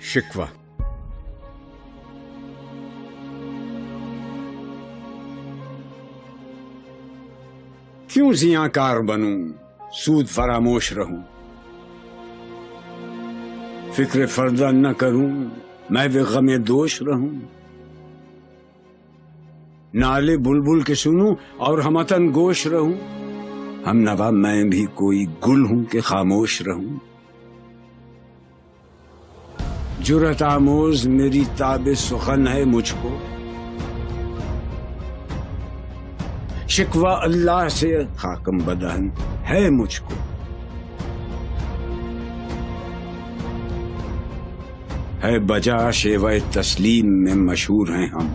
شکوہ۔ کیوں زیاں کار بنوں، سود فراموش رہوں، فکر فردہ نہ کروں، میں بھی غم دوش رہوں، نالے بلبل کے سنوں اور ہمتن گوش رہوں، ہم نوا میں بھی کوئی گل ہوں کہ خاموش رہوں، جرأت آموز میری تاب سخن ہے مجھ کو، شکوہ اللہ سے خاکم بدہن ہے مجھ کو، ہے بجا شیوہ تسلیم میں مشہور ہیں ہم،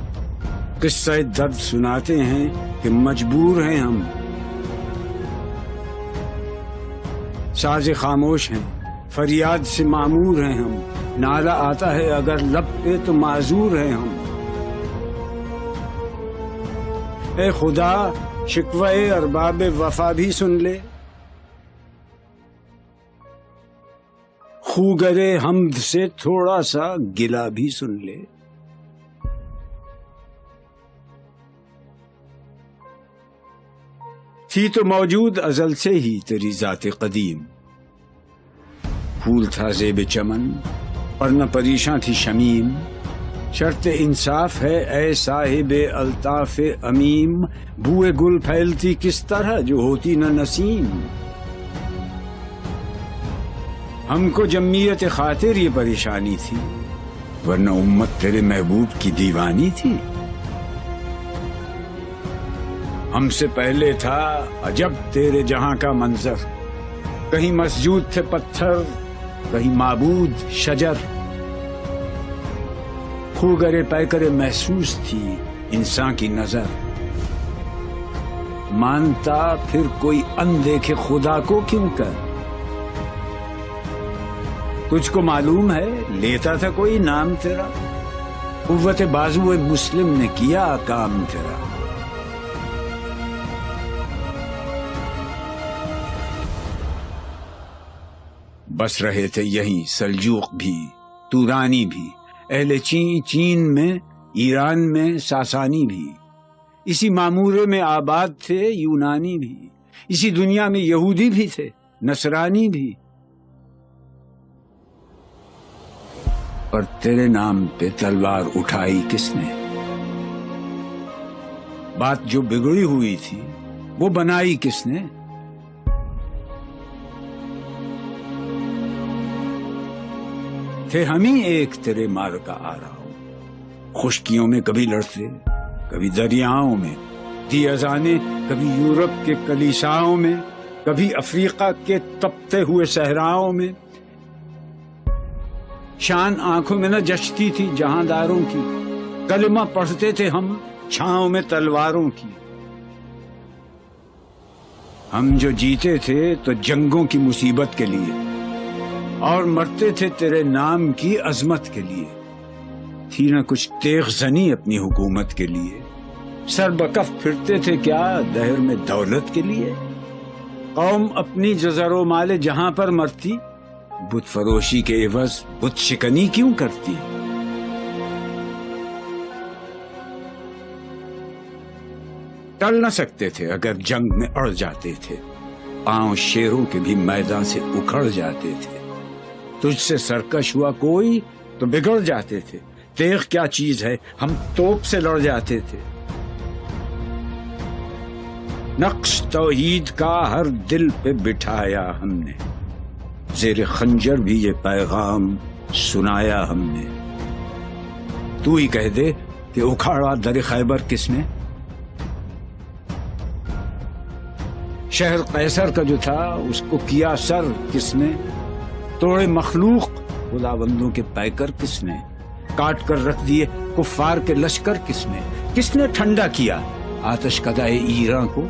قصہ درد سناتے ہیں کہ مجبور ہیں ہم، ساز خاموش ہیں فریاد سے معمور ہیں ہم، نالہ آتا ہے اگر لب پہ تو معذور ہیں ہم، اے خدا شکوہ ارباب وفا بھی سن لے، خوگرے حمد سے تھوڑا سا گلہ بھی سن لے، تھی تو موجود ازل سے ہی تیری ذات قدیم، پھول تھا زیب چمن ورنہ پریشاں تھی شمیم، شرط انصاف ہے اے صاحب الطاف امیم، بوئے گل پھیلتی کس طرح جو ہوتی نہ نسیم، ہم کو جمعیت خاطر یہ پریشانی تھی ورنہ امت تیرے محبوب کی دیوانی تھی، ہم سے پہلے تھا عجب تیرے جہاں کا منظر، کہیں مسجود تھے پتھر کہیں معبود شجر، خوگرے پیکرے محسوس تھی انسان کی نظر، مانتا پھر کوئی اندیکھے خدا کو کیوں کر، تجھ کو معلوم ہے لیتا تھا کوئی نام تیرا، قوت بازو مسلم نے کیا کام تیرا، بس رہے تھے یہیں سلجوق بھی تورانی بھی، اہل چین میں ایران میں ساسانی بھی، اسی معمورے میں آباد تھے یونانی بھی، اسی دنیا میں یہودی بھی تھے نصرانی بھی، پر تیرے نام پہ تلوار اٹھائی کس نے، بات جو بگڑی ہوئی تھی وہ بنائی کس نے، تھے ہم ہی ایک تیرے مار کا آ رہا ہوں، خشکیوں میں کبھی لڑتے کبھی دریاؤں میں، دی اذانیں کبھی یورپ کے کلیساؤں میں، کبھی افریقہ کے تپتے ہوئے صحراؤں میں، شان آنکھوں میں نہ جچتی تھی جہانداروں کی، کلمہ پڑھتے تھے ہم چھاؤں میں تلواروں کی، ہم جو جیتے تھے تو جنگوں کی مصیبت کے لیے اور مرتے تھے تیرے نام کی عظمت کے لیے، تھی نہ کچھ تیغ زنی اپنی حکومت کے لیے، سر بکف پھرتے تھے کیا دہر میں دولت کے لیے، قوم اپنی جزر و مال جہاں پر مرتی، بت فروشی کے عوض بت شکنی کیوں کرتی، ٹل نہ سکتے تھے اگر جنگ میں اڑ جاتے تھے، پاؤں شیروں کے بھی میدان سے اکھڑ جاتے تھے، تجھ سے سرکش ہوا کوئی تو بگڑ جاتے تھے، تیغ کیا چیز ہے ہم توپ سے لڑ جاتے تھے، نقش توحید کا ہر دل پہ بٹھایا ہم نے، زیر خنجر بھی یہ پیغام سنایا ہم نے، تو ہی کہہ دے کہ اکھاڑا در خیبر کس نے، شہر قیصر کا جو تھا اس کو کیا سر کس نے، توڑے مخلوق خداوندوں کے پیکر کس نے، کاٹ کر رکھ دیے کفار کے لشکر کس نے ٹھنڈا کیا آتش کدائے ایران کو،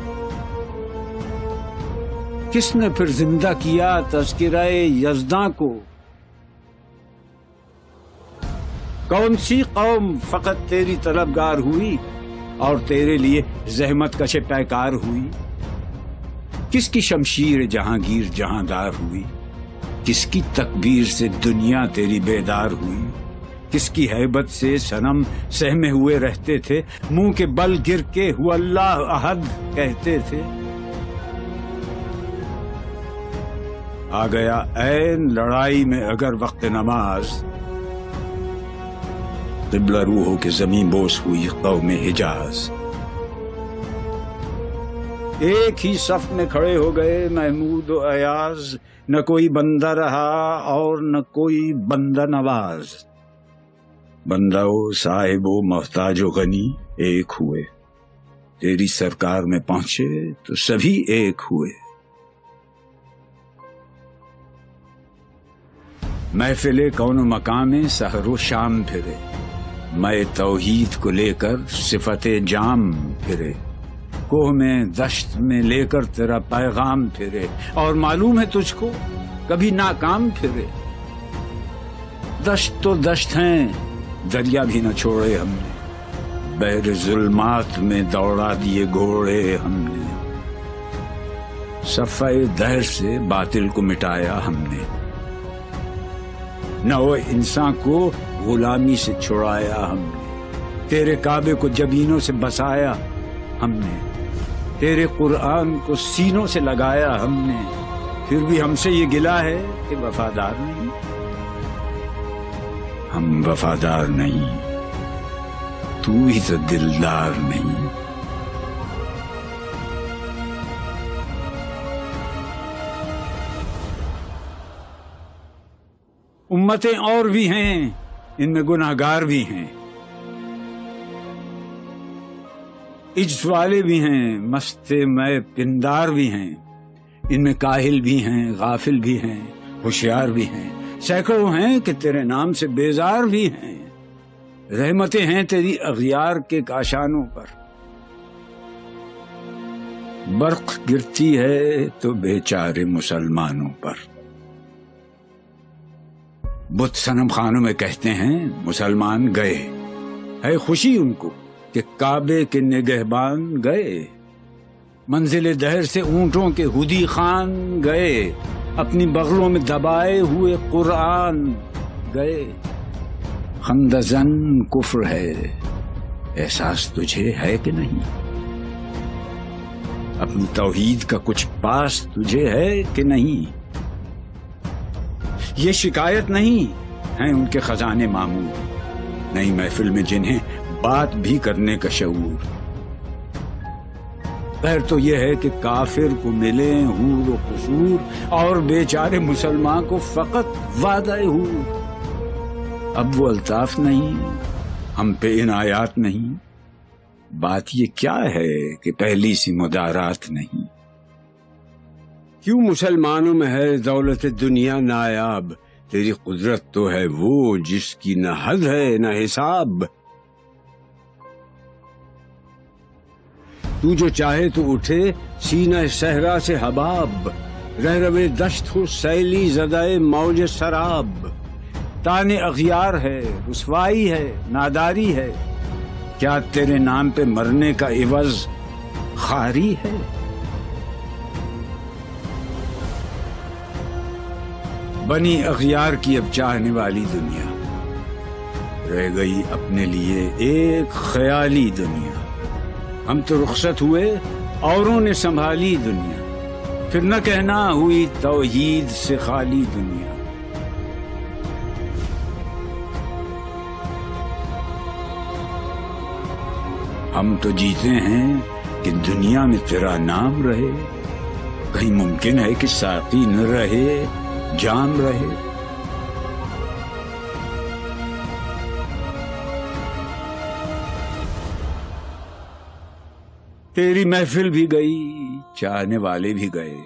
کس نے پھر زندہ کیا تذکرہ یزداں کو، کون سی قوم فقط تیری طلبگار ہوئی اور تیرے لیے زحمت کش پیکار ہوئی، کس کی شمشیر جہانگیر جہاندار ہوئی، کس کی تکبیر سے دنیا تیری بیدار ہوئی، کس کی ہیبت سے صنم سہمے ہوئے رہتے تھے، منہ کے بل گر کے ہوا اللہ احد کہتے تھے۔ آ گیا عین لڑائی میں اگر وقت نماز، قبلہ روح ہو کے زمین بوس ہوئی قوم حجاز۔ ایک ہی صف میں کھڑے ہو گئے محمود و ایاز، نہ کوئی بندہ رہا اور نہ کوئی بندہ نواز۔ بندہ و صاحب و محتاج و غنی ایک ہوئے، تیری سرکار میں پہنچے تو سبھی ایک ہوئے۔ محفل کون و مقام میں سحر و شام پھرے، میں توحید کو لے کر صفت جام پھرے، کوہ میں دشت میں لے کر تیرا پیغام پھرے، اور معلوم ہے تجھ کو کبھی ناکام پھرے۔ دشت تو دشت ہیں، دریا بھی نہ چھوڑے ہم نے، بحر ظلمات میں دوڑا دیے گھوڑے ہم نے، صفحہ دہر سے باطل کو مٹایا ہم نے، نو انسان کو غلامی سے چھڑایا ہم نے، تیرے کعبے کو جبینوں سے بسایا ہم نے، تیرے قرآن کو سینوں سے لگایا ہم نے، پھر بھی ہم سے یہ گلہ ہے کہ وفادار نہیں۔ ہم وفادار نہیں، تو ہی تو دلدار نہیں۔ امتیں اور بھی ہیں، ان میں گناہگار بھی ہیں، عجز والے بھی ہیں، مست میں پندار بھی ہیں، ان میں کاہل بھی ہیں، غافل بھی ہیں، ہوشیار بھی ہیں، سینکڑوں ہیں کہ تیرے نام سے بیزار بھی ہیں۔ رحمتیں ہیں تیری اغیار کے کاشانوں پر، برق گرتی ہے تو بیچارے مسلمانوں پر۔ بت صنم خانوں میں کہتے ہیں مسلمان گئے، ہے خوشی ان کو کہ کعبے کے نگہبان گئے، منزل دہر سے اونٹوں کے ہدی خان گئے، اپنی بغلوں میں دبائے ہوئے قرآن گئے۔ خندزن کفر ہے، احساس تجھے ہے کہ نہیں؟ اپنی توحید کا کچھ پاس تجھے ہے کہ نہیں؟ یہ شکایت نہیں ہیں ان کے خزانے معمور، نئی محفل میں جنہیں بات بھی کرنے کا شعور۔ خیر تو یہ ہے کہ کافر کو ملے حور و قصور، اور بیچارے مسلمان کو فقط وعدہ حور۔ اب وہ الطاف نہیں، ہم پہ عنایات نہیں، بات یہ کیا ہے کہ پہلی سی مدارات نہیں۔ کیوں مسلمانوں میں ہے دولت دنیا نایاب، تیری قدرت تو ہے وہ جس کی نہ حد ہے نہ حساب۔ تو جو چاہے تو اٹھے سینہ صحرا سے حباب، رہ روے دشت ہو سیلی زدائے موج سراب۔ تانے اغیار ہے، رسوائی ہے، ناداری ہے، کیا تیرے نام پہ مرنے کا عوض خاری ہے؟ بنی اغیار کی اب چاہنے والی دنیا، رہ گئی اپنے لیے ایک خیالی دنیا۔ ہم تو رخصت ہوئے، اوروں نے سنبھالی دنیا، پھر نہ کہنا ہوئی توحید سے خالی دنیا۔ ہم تو جیتے ہیں کہ دنیا میں تیرا نام رہے، کہیں ممکن ہے کہ ساقی نہ رہے جام رہے۔ تیری محفل بھی گئی، چاہنے والے بھی گئے،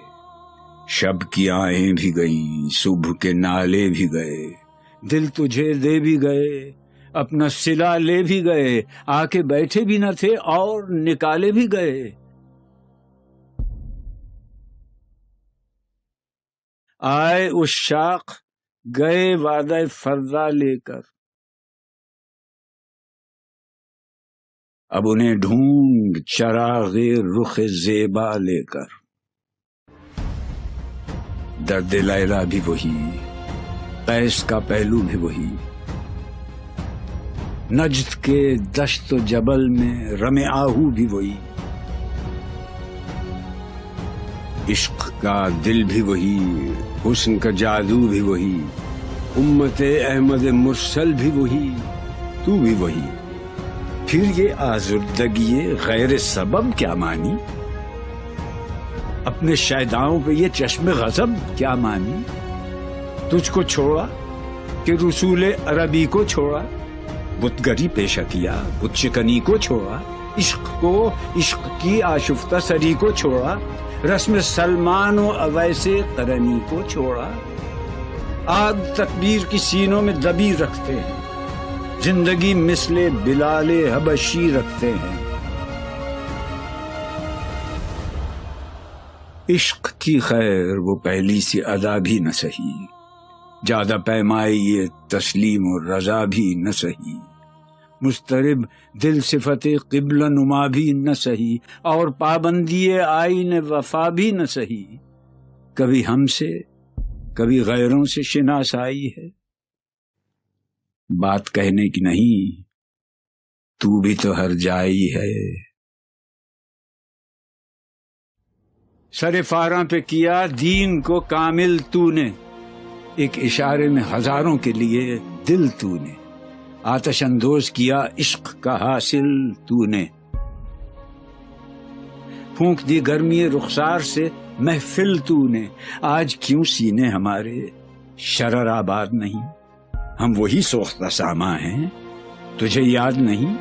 شب کی آہیں بھی گئیں، صبح کے نالے بھی گئے، دل تجھے دے بھی گئے، اپنا صلہ لے بھی گئے، آ کے بیٹھے بھی نہ تھے اور نکالے بھی گئے۔ آئے عشاق گئے وعدہ فردا لے کر، اب انہیں ڈھونڈ چراغ رخ زیبا لے کر۔ درد لیلا بھی وہی، قیس کا پہلو بھی وہی، نجد کے دشت و جبل میں رم آہو بھی وہی، عشق کا دل بھی وہی، حسن کا جادو بھی وہی، امت احمد مرسل بھی وہی، تو بھی وہی، پھر یہ آزردگی غیر سبب کیا مانی؟ اپنے شیداؤں پہ یہ چشم غضب کیا مانی؟ تجھ کو چھوڑا کہ رسول عربی کو چھوڑا، بتگری پیشہ کیا، بت شکنی کو چھوڑا، عشق کو، عشق کی آشفتہ سری کو چھوڑا، رسم سلمان و اویس قرنی کو چھوڑا، آگ تکبیر کی سینوں میں دبی رکھتے ہیں، زندگی مثل بلال حبشی رکھتے ہیں۔ عشق کی خیر وہ پہلی سی ادا بھی نہ سہی، زیادہ پیمائی یہ تسلیم و رضا بھی نہ سہی، مضطرب دل صفت قبلہ نما بھی نہ سہی، اور پابندی آئین وفا بھی نہ سہی، کبھی ہم سے کبھی غیروں سے شناسائی ہے، بات کہنے کی نہیں، تو بھی تو ہر جائی ہے۔ سر فاراں پہ کیا دین کو کامل تو نے، ایک اشارے میں ہزاروں کے لیے دل تو نے، آتش اندوز کیا عشق کا حاصل تو نے، پھونک دی گرمی رخسار سے محفل تو نے، آج کیوں سینے ہمارے شرر آباد نہیں؟ ہم وہی سوختہ ساما ہیں، تجھے یاد نہیں؟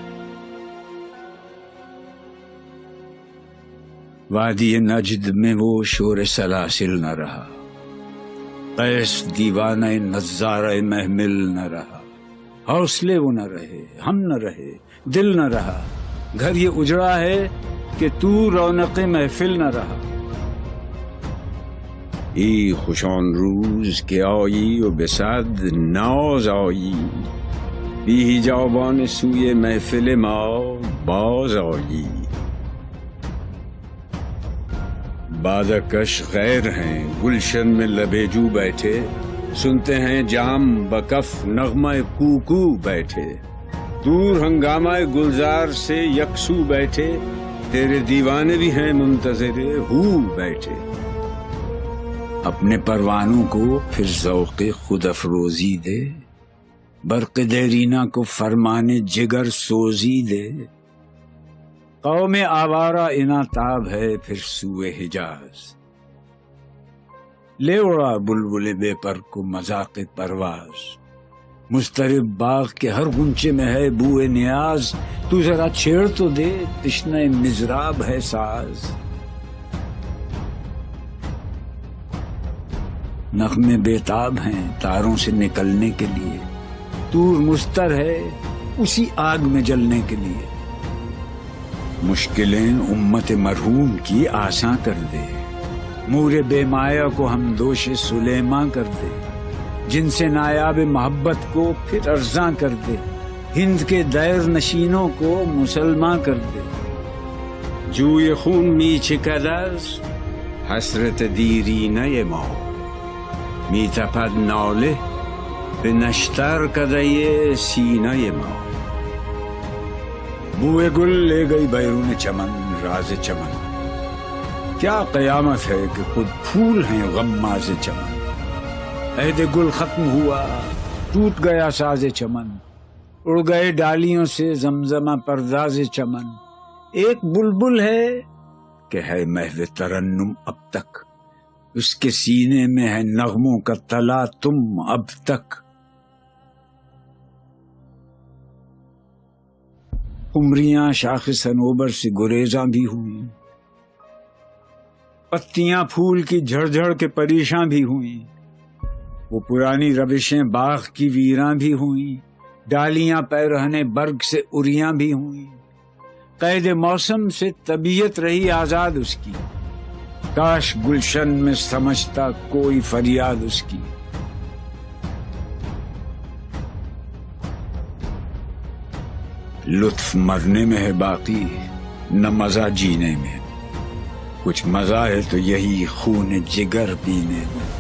وادی نجد میں وہ شور سلاسل نہ رہا، قیس دیوانہ نظارہ محمل نہ رہا، حوصلے وہ نہ رہے، ہم نہ رہے، دل نہ رہا، گھر یہ اجڑا ہے کہ تو رونق محفل نہ رہا۔ ای خوشان روز کے آئی و بصد ناز آئی، بی جاوان سوی محفل ما باز آئی، بادکش غیر ہیں گلشن میں لبیجو بیٹھے، سنتے ہیں جام بکف نغمہ کوکو بیٹھے، دور ہنگامہ گلزار سے یکسو بیٹھے، تیرے دیوانے بھی ہیں منتظر ہو بیٹھے، اپنے پروانوں کو پھر ذوق خود افروزی دے، برق دیرینہ کو فرمانے جگر سوزی دے، قوم آوارہ اناتاب ہے پھر سوئے حجاز، لے اڑا بلبل بے پر کو مذاق پرواز، مضطرب باغ کے ہر غنچے میں ہے بوئے نیاز، تو ذرا چھیڑ تو دے تشنہ مضراب ہے ساز، نغمے بےتاب ہیں تاروں سے نکلنے کے لیے، طور مستر ہے اسی آگ میں جلنے کے لیے، مشکلیں امت مرحوم کی آساں کر دے، مور بے مایا کو ہم دوش سلیماں کر دے، جن سے نایاب محبت کو پھر ارزاں کر دے، ہند کے دیر نشینوں کو مسلمان کر دے، جوئے خون می چکدز حسرت دیرینہ ما، می تپد ناله به نشتر کدے سینہ ما، بوئے گل لے گئی بیرون چمن راز چمن، کیا قیامت ہے کہ خود پھول ہیں غماز چمن، عہد گل ختم ہوا ٹوٹ گیا ساز چمن، اڑ گئے ڈالیوں سے زمزمہ پرداز چمن، ایک بلبل ہے کہ ہے محو ترنم اب تک، اس کے سینے میں ہے نغموں کا تلا تم اب تک، قمریاں شاخ صنوبر سے گریزاں بھی ہوئیں، پتیاں پھول کی جھڑ جھڑ کے پریشاں بھی ہوئیں، وہ پرانی روشیں باغ کی ویراں بھی ہوئیں، ڈالیاں پیرہنے برگ سے اریاں بھی ہوئیں، قید موسم سے طبیعت رہی آزاد اس کی، کاش گلشن میں سمجھتا کوئی فریاد اس کی، لطف مرنے میں ہے باقی نہ مزہ جینے میں، کچھ مزہ ہے تو یہی خون جگر پینے میں۔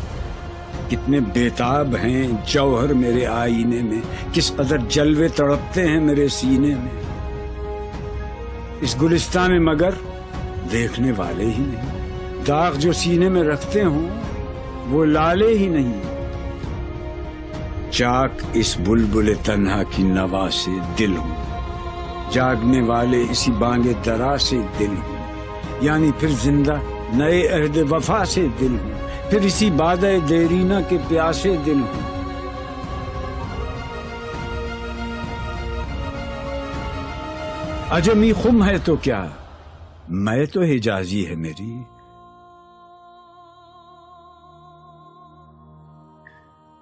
کتنے بیتاب ہیں جوہر میرے آئینے میں، کس قدر جلوے تڑپتے ہیں میرے سینے میں، اس گلستان میں مگر دیکھنے والے ہی نہیں، داغ جو سینے میں رکھتے ہوں وہ لالے ہی نہیں، چاک اس بلبل تنہا کی نوا سے دل ہوں، جاگنے والے اسی بانگ درا سے دل ہوں، یعنی پھر زندہ نئے عہد وفا سے دل ہوں، پھر اسی بادہ دیرینہ کے پیاسے دل ہوں۔ عجمی خم ہے تو کیا، میں تو حجازی ہے میری،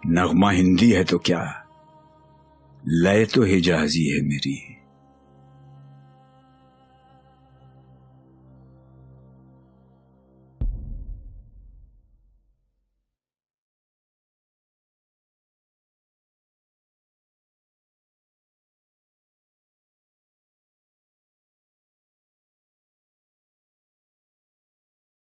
نغمہ ہندی ہے تو کیا، لے تو حجازی ہے میری۔